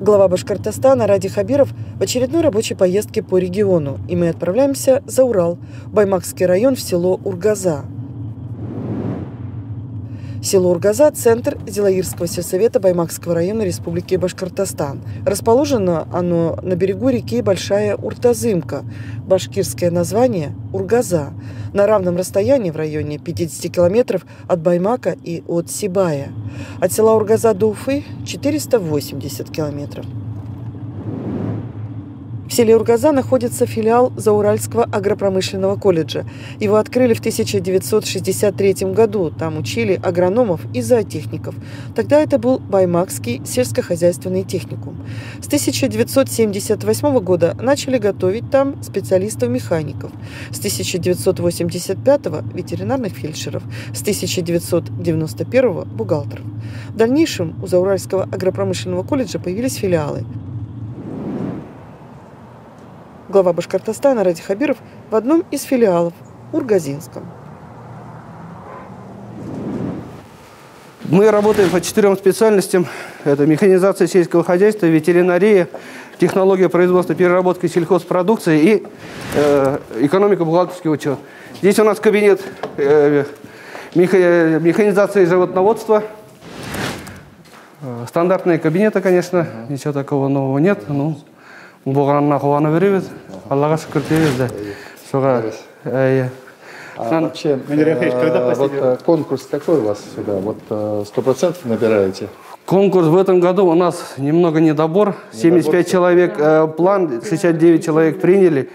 Глава Башкортостана Ради Хабиров в очередной рабочей поездке по региону, и мы отправляемся за Урал, Баймакский район, в село Ургаза. Село Ургаза – центр Зилаирского сельсовета Баймакского района Республики Башкортостан. Расположено оно на берегу реки Большая Уртазымка, башкирское название – Ургаза, на равном расстоянии в районе 50 километров от Баймака и от Сибая. От села Ургаза до Уфы – 480 километров. В селе Ургаза находится филиал Зауральского агропромышленного колледжа. Его открыли в 1963 году. Там учили агрономов и зоотехников. Тогда это был Баймакский сельскохозяйственный техникум. С 1978 года начали готовить там специалистов-механиков. С 1985 – ветеринарных фельдшеров. С 1991 – бухгалтеров. В дальнейшем у Зауральского агропромышленного колледжа появились филиалы. Глава Башкортостана Ради Хабиров в одном из филиалов – Ургазинском. Мы работаем по 4 специальностям. Это механизация сельского хозяйства, ветеринария, технология производства, переработки сельхозпродукции и экономика, бухгалтерский учет. Здесь у нас кабинет механизации животноводства. Стандартные кабинеты, конечно, ничего такого нового нет. Вообще, вот конкурс какой у вас сюда? Вот 100% набираете? Конкурс в этом году у нас немного недобор. 75 человек план, 69 человек приняли.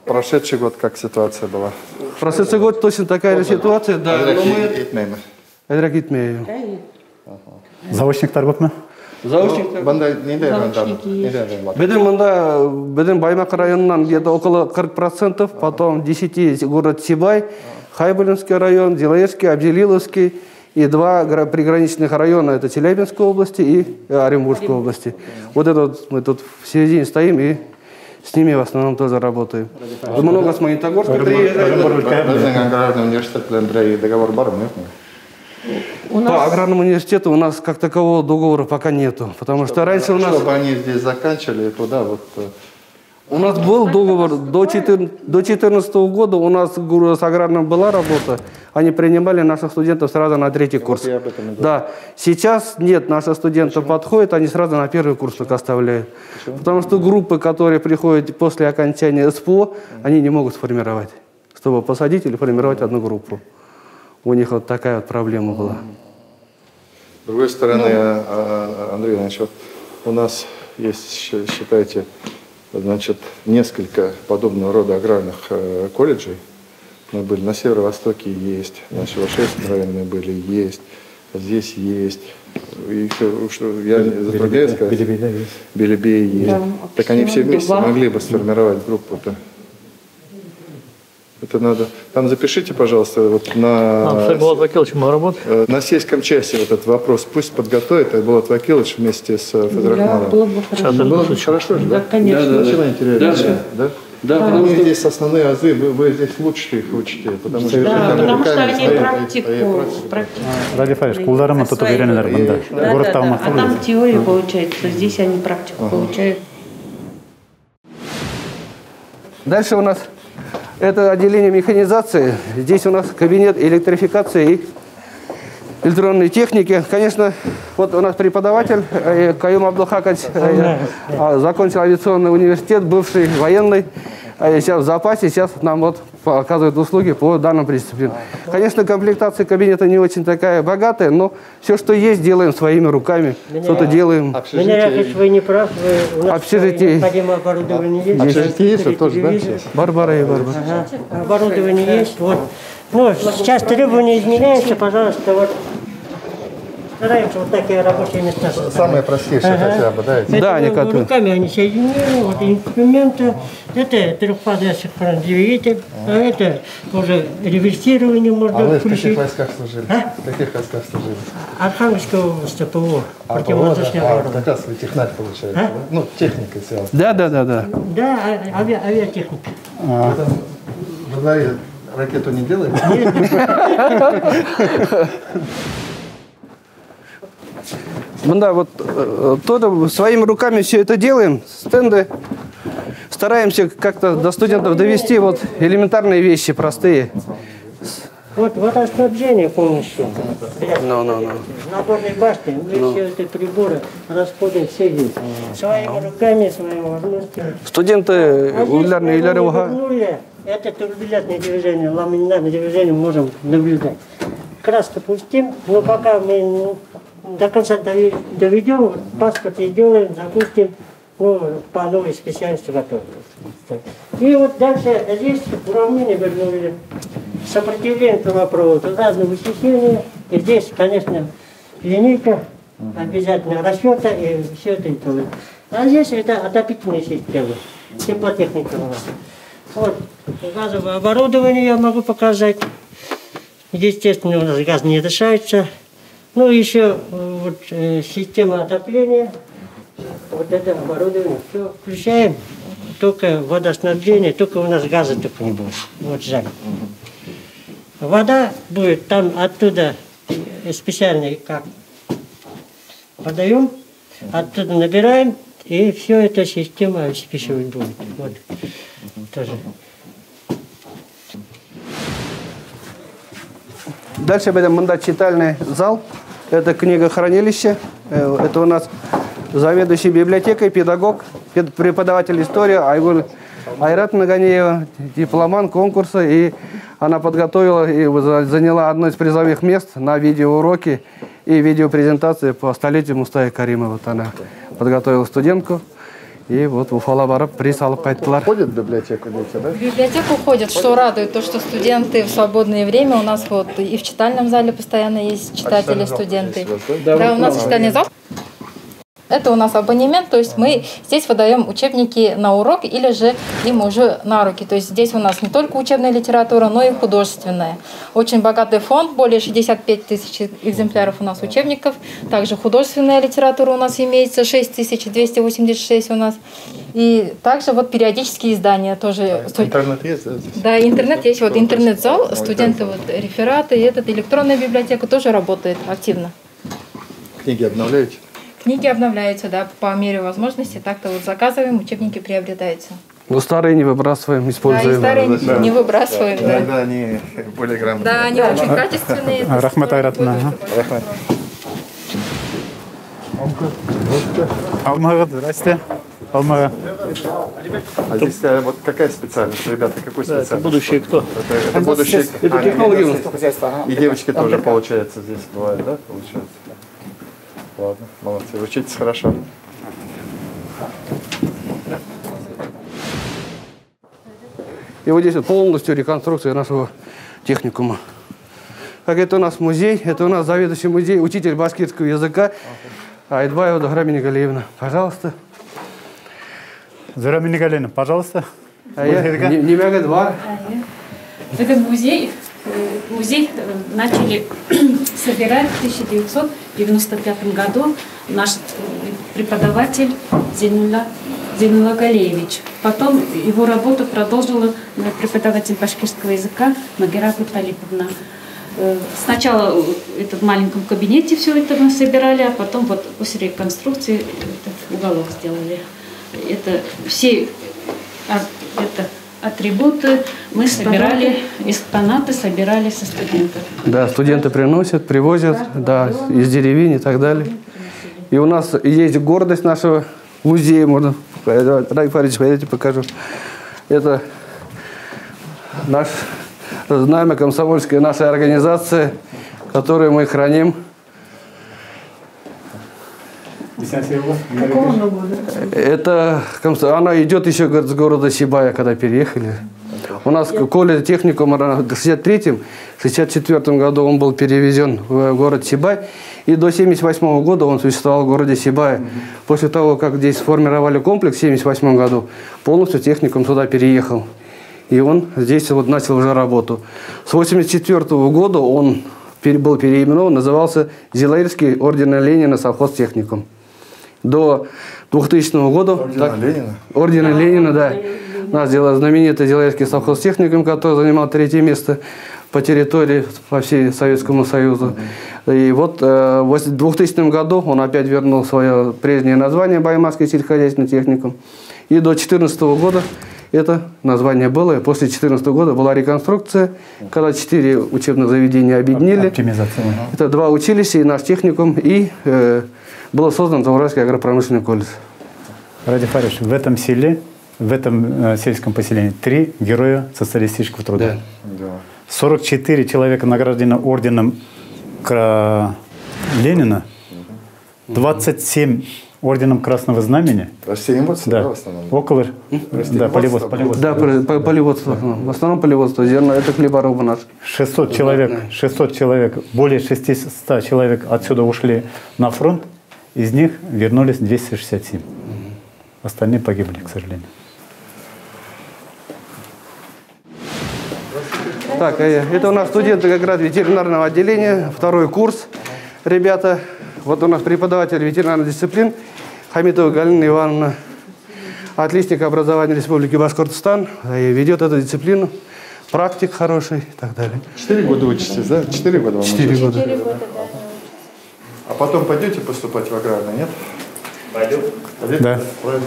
Прошедший год как ситуация была? Прошедший год точно такая же ситуация. Да, Заочник торготма? Беден Баймак районынан где-то около 40%, потом 10 город Сибай, Хайбулинский район, Зилаирский, Абдилиловский и 2 приграничных района, это Челябинской области и Оренбургской области. Вот это вот мы тут в середине стоим и с ними в основном тоже работаем. Много с Магнитогорска приезжают. По аграрному университету у нас как такового договора пока нету, потому что раньше у нас... Чтобы они здесь заканчивали, туда вот... У нас был договор до 2014 года, у нас с аграрным была работа, они принимали наших студентов сразу на 3-й курс. Да, сейчас нет, наши студенты подходят, они сразу на 1-й курс только оставляют. Потому что группы, которые приходят после окончания СПО, они не могут сформировать, чтобы посадить или формировать одну группу. У них вот такая вот проблема была. С другой стороны, Андрей Иванович, вот у нас есть, считайте, значит, несколько подобного рода аграрных колледжей. Мы были на северо-востоке, есть, на Шевашевском районе были, есть, здесь есть. И, что, я затрудняюсь сказать, Белебей есть. Да, так они все вместе могли бы сформировать группу-то. Это надо. Там запишите, пожалуйста, вот на сельском часе вот этот вопрос. Пусть подготовит Булат Вакилович вместе с Фазрахманом. Было бы хорошо. Да, конечно. Да, потому что здесь основные азы, вы здесь лучше их учите. Потому что они практику. Ради Фаиш, кулдарам тут уверенный. А там теория получается, здесь они практику получают. Дальше у нас это отделение механизации. Здесь у нас кабинет электрификации и электронной техники. Конечно, вот у нас преподаватель Каюм Абдулхакач, закончил авиационный университет, бывший военный, сейчас в запасе, сейчас нам вот оказывает услуги по данным дисциплинам. Конечно, комплектация кабинета не очень такая богатая, но все, что есть, делаем своими руками, что-то делаем. Вы не прав, общежитие. Общежитие есть тоже, да? Барбара и Барбара. Ага. Оборудование есть, вот. Ну, сейчас требования изменяются, пожалуйста, вот. Стараемся вот такие рабочие места. Самые простейшие хотя бы, да? Это да, они руками они соединены, вот инструменты. Это трехподачный двигатель, а это уже реверсирование можно включить. включить. В каких войсках служили? В каких войсках служили? Архангельская область, ПВО. Противовоздушная оборона. Как раз вы технарь получаете, да? Ну, техникой связана. Да. Да, авиатехника. Вы ракету не делаете? Нет. Да, вот тоже своими руками все это делаем, стенды. Стараемся как-то до студентов довести вот элементарные вещи, простые. Вот водоснабжение полностью. No. Наборной башни, мы все эти приборы расходим все здесь. Своими руками, своими возможностями. Студенты углярные вернули, это турбулентное движение, ламинарное движение можем наблюдать. Красно пустим, но пока мы до конца доведем, паспорт сделаем, запустим, по новой специальности готовы. И вот дальше здесь уравнение вернули. Сопротивление трубопровода, разные вычисления. И здесь, конечно, линейка, обязательно расчета и все это делает. А здесь это отопительная система, теплотехника у нас. Вот газовое оборудование я могу показать. Естественно, у нас газ не дышается. Ну, еще вот, система отопления. Вот это оборудование. Все включаем. Только водоснабжение, только у нас газа только не будет. Вот жаль. Вода будет там оттуда специальный как подаем, оттуда набираем, и все эта система обеспечивать будет. Вот. Тоже. Дальше будем читальный зал. Это книгохранилище. Это у нас заведующий библиотекой, педагог, преподаватель истории Айрат Наганиева, дипломант конкурса. И она подготовила и заняла одно из призовых мест на видеоуроке и видеопрезентации по столетию Мустафы Каримова. Вот она подготовила студентку. И вот Уфала барып приз алып кайттылар. Ходят в библиотеку дети, да? В библиотеку ходят, что радует, то, что студенты в свободное время у нас вот и в читальном зале постоянно есть читатели, студенты. Да, у нас читальный зал. Это у нас абонемент, то есть мы здесь выдаем учебники на урок или же им уже на руки. То есть здесь у нас не только учебная литература, но и художественная. Очень богатый фонд, более 65 тысяч экземпляров у нас учебников. Также художественная литература у нас имеется, 6286 у нас. И также вот периодические издания тоже. Интернет есть, да? Здесь? Да, интернет есть. Вот интернет-зал, студенты, вот, рефераты, и этот электронная библиотека тоже работает активно. Книги обновляете? Книги обновляются, да, по мере возможности. Так-то вот заказываем, учебники приобретаются. Ну, старые не выбрасываем, используем. Да, и старые не выбрасываем, да. Иногда они более грамотные. Да, они очень качественные. Рахмат Айратна. Алмагат, здрасте. Алмага. А здесь вот какая специальность, ребята, какой специальность? Это будущее кто? Это будущее. Это технологии. И девочки тоже, получается, здесь бывают, да, получается? Ладно, молодцы, учитесь хорошо. И вот здесь вот полностью реконструкция нашего техникума. Как это у нас музей, это у нас заведующий музей, учитель башкирского языка Айтбаева Дагра Минигалиевна. Пожалуйста. Зара Минигалиевна, пожалуйста. Немного два. Это музей. Музей начали собирать в 1995 году наш преподаватель Зейнулла Галеевич. Потом его работу продолжила преподаватель башкирского языка Магира Талиповна. Сначала в маленьком кабинете все это мы собирали, а потом вот после реконструкции этот уголок сделали. Это все атрибуты мы собирали, экспонаты собирали со студентов. Да, студенты приносят, привозят, да, из деревень и так далее. И у нас есть гордость нашего музея, можно, Раиф Фаридович, пойдите покажу. Это наш знамя комсомольская наша организация, которую мы храним. Это она идет еще с города Сибая, когда переехали. У нас колледж техникум в 63-м, 64-м году он был перевезен в город Сибай. И до 78-го года он существовал в городе Сибая. После того, как здесь сформировали комплекс в 78 году, полностью техникум туда переехал. И он здесь вот начал уже работу. С 84-го года он был переименован, назывался Зилаирский ордена Ленина совхозтехникум. До 2000 года... Ордена Ленина, да. У нас знаменитый Зилаирский совхозтехникум, который занимал 3-е место. по территории, по всей Советскому Союзу. И вот в 2000 году он опять вернул свое прежнее название Баймакский сельскохозяйственный техникум. И до 2014 года это название было. И после 2014 года была реконструкция, когда 4 учебных заведения объединили. Это 2 училища и наш техникум. И был создан Зауральский агропромышленный колледж. Ради Фариш, в этом селе, в этом сельском поселении 3 героя социалистического труда. Да. 44 человека награждены орденом Ленина, 27 орденом Красного Знамени. Растениеводство, да, в основном? Около, да, полеводство. Да, полеводство. В основном полеводство. Зерно, это хлеборобы наши. 600 человек, более 600 человек отсюда ушли на фронт, из них вернулись 267. Остальные погибли, к сожалению. Так, это у нас студенты как раз ветеринарного отделения, 2-й курс. Ребята, вот у нас преподаватель ветеринарных дисциплин Хамитова Галина Ивановна, отличник образования Республики Башкортостан, и ведет эту дисциплину, практик хороший и так далее. 4 года учитесь, да? 4 года вам 4 учитесь? года. 4 года, да. А потом пойдете поступать в аграрный, нет? Пойдем. Да. Правильно.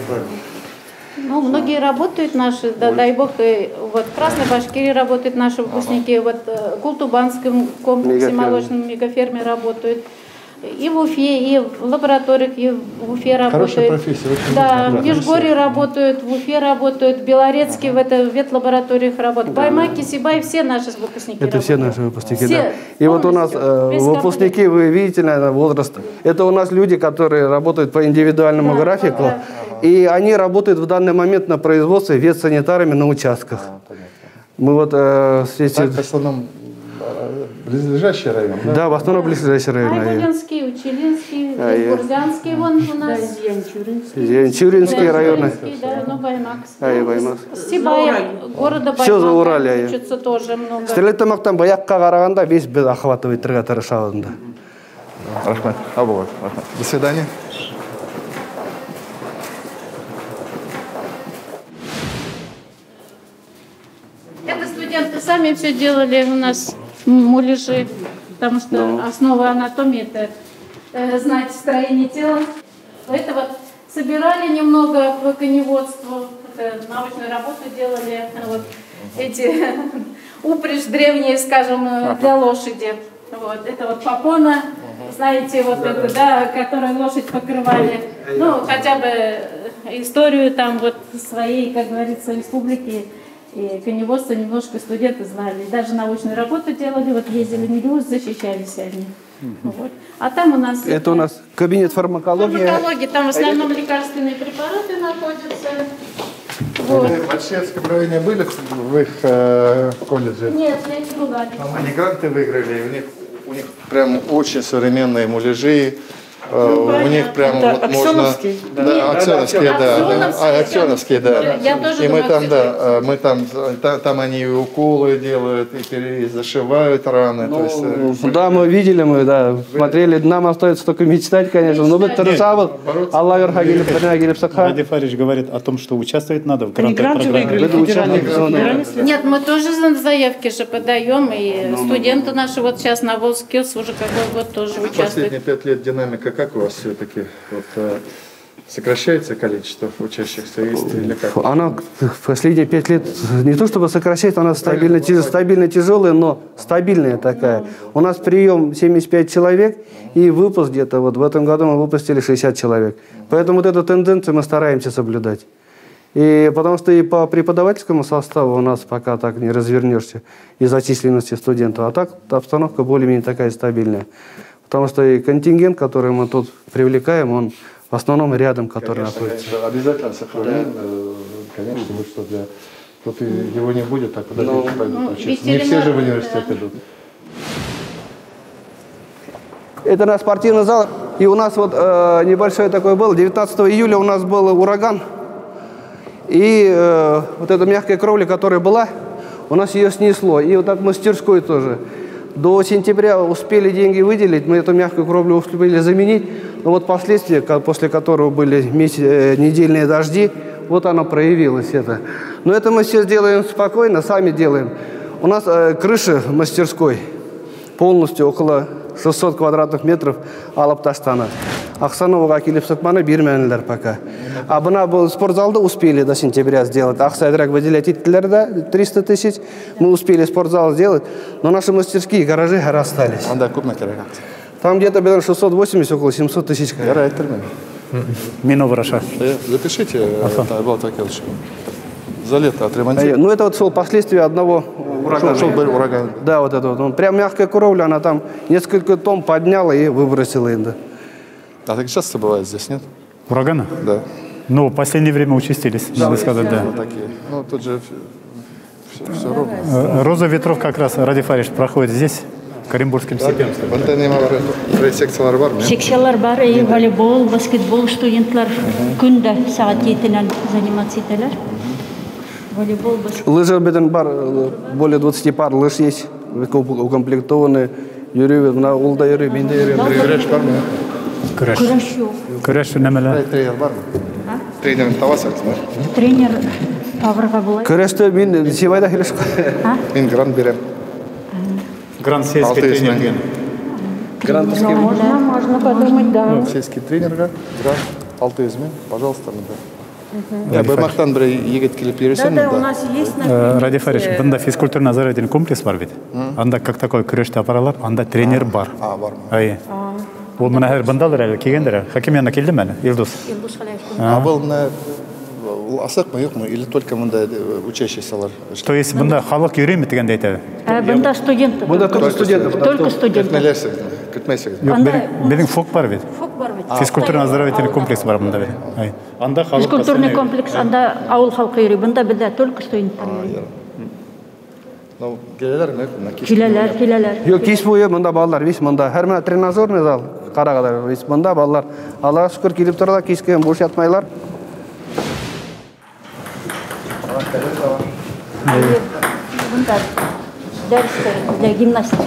Ну, многие работают наши, да, дай бог, и вот в Красной Башкирии работают наши выпускники, вот в Култубанском комплексе молочном мегаферме работают, и в Уфе, и в лабораториях, и в Уфе работают. Хорошая профессия. Да, в Нижгорье работают, в Уфе работают, в Белорецке, в ветлабораториях работают. Баймаки, Сибай, все наши выпускники Это работают. все наши выпускники, Все, да. И вот у нас выпускники, вы видите, наверное, возраст. Это у нас люди, которые работают по индивидуальному графику. да. И они работают в данный момент на производстве ветсанитарами на участках. Мы вот здесь... Так, в основном близлежащий район, да? Да, в основном близлежащий район. Айбулинский, Училинский, Бурзянский вон у нас. Янчуринские районы. Да, ну, Баймакский. Баймакский. Сибай, города Все за Урале. Баймака учатся тоже много. Стрелетамактан баяққа қарағанда весь біз охватывать тырға-тырышауында. Рахмет. Абу, рахмет. До свидания. Это студенты сами все делали у нас, муляжи, потому что основа анатомии – это знать строение тела. Это вот собирали немного по коневодству, научную работу делали, вот эти упряжь древние, скажем, для лошади. Вот. Это вот попона, знаете, вот это, да, которую лошадь покрывали. Ну, хотя бы историю там вот своей, как говорится, республики. И коневодство немножко студенты знали. И даже научную работу делали, вот ездили в Мелюз, защищались они. Вот. А там у нас... Это у нас кабинет фармакологии. Фармакология, там в основном лекарственные препараты находятся. Вот. Вы в Альшевском районе были в их колледже? Нет, я не была. Они гранты выиграли, у них прям очень современные муляжи. У них прям вот можно... Да, Аксеновские, да. Аксеновские, да. И мы там, да, мы там они и уколы делают, и зашивают раны. Ну, то есть, да, мы видели, мы, да, смотрели. Нам остается только мечтать, конечно. Но это Рашавл, Аллах Верхагилев, Панагилев Сакха. Ради Фариш говорит о том, что участвовать надо в грантовой программе. Нет, мы тоже заявки же подаем, и студенты наши вот сейчас на Волскилс уже какой год тоже участвуют. Последние 5 лет динамика как у вас все-таки? Вот, сокращается количество учащихся или как? Она в последние 5 лет не то чтобы сокращается, она стабильно тяжелая, но стабильная такая. У нас прием 75 человек и выпуск где-то, вот в этом году мы выпустили 60 человек. Поэтому вот эту тенденцию мы стараемся соблюдать. И потому что и по преподавательскому составу у нас пока так не развернешься из-за численности студентов, а так обстановка более-менее такая стабильная. Потому что и контингент, который мы тут привлекаем, он в основном рядом, который находится. Конечно, обязательно сохраним, конечно, потому что тут его не будет, а куда дети пойдут учиться. Не все же в университет идут. Это наш спортивный зал. И у нас вот небольшой такой был. 19 июля у нас был ураган. И вот эта мягкая кровля, которая была, у нас ее снесло. И вот так мастерской тоже. До сентября успели деньги выделить, мы эту мягкую кровлю успели заменить. Но вот последствия, после которого были недельные дожди, вот оно проявилось. Но это мы все сделаем спокойно, сами делаем. У нас крыша мастерской полностью около 600 квадратных метров алып таштаны. Ақсановға келіп сатманы бермәнілер пока. А бына был спортзалды успели до сентября сделать. Ақсайдырак выделять иттілер да 300 тысяч. Мы успели спортзал сделать, но наши мастерские гаражи остались. Там где-то 680, около 700 тысяч. Запишите, за лето отремонтировали. Ну это вот шел последствия одного урагана. Да, вот это вот. Он прям мягкая кровля, она там несколько тонн подняла и выбросила. А так часто бывает здесь, нет? Ураганы? Да. Ну, в последнее время участились, надо сказать, да. Такие. Ну, тут же все ровно. Роза ветров как раз, Ради Фаридович, проходит здесь, в Каримбургском степенстве. Секциялар бар ма? Секциялар бар, волейбол, баскетбол, студентлар күндә сағат 7-нен заниматься ителәр. Волейбол, баскетбол. Лыжи бар, более 20 пар лыж есть, укомплектованные. Юрий, на улда Юрий, менде Юрий. Күреш бар ма? Күреш жоқ. Күреш немеле? Тренер бар ма? Тренерін табасыңыз ба? Тренер табырға болады. Күрешті мен Севайда келеш. Мен грант берем. Грант сельский тренер. Грантовский. Можно подумать, да. Сельский тренерға грант 600 мен, пожалуйста. Баймақтан бір егет келіп ересен. Да, у нас есть Ради Фаридович, бында физкультурно-оздоровительный комплекс бар бит. Анда как такой күрешті апаралар, анда тренер бар. Бар ма? Ай. Ол мына әр бындалар әлі, кегендер. Хакимияна келді мәні, Илдус? Был на асық ма, yok mu? Или только мында учащийсалар? То есть бында халық үйрейме дегенде айтады? Бында студенты. Бында только студенты. Только студенты. Біздің ФОК бар бит. Физкультурно-оздоровительный комплекс бар бында бит. Анда халық физкультурный комплекс, анда ауыл халқы үйрей. Бында бізде только студенттер үйрей. Ну, келелер ме? Келелер. Yok, кеш бойы мында балалар, весь мында. Әрмі тренажерный зал, қарағадар, весь мында балалар. Аллаға шүкір келіп тұралар, кешке бош ятмайлар. Бында дәрістер, гимнастика.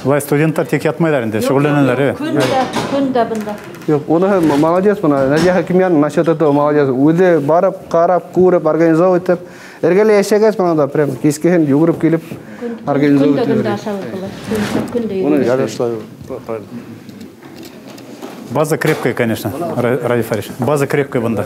Былай студенттар тек ятмайлар енді, шұғыленелер. Күнде бында. Yok, оны молодец бұна. Надя Хакимиян насчет этого молодец. Өзі барып, қарап, көріп, организовать етіп. Әргелі әшегіз бұнада, прям кескеген жүгіріп келіп, организовать етіп. Күнде асалы қылы. База крепкая, конечно, Ради Фаридович. База крепкая бында.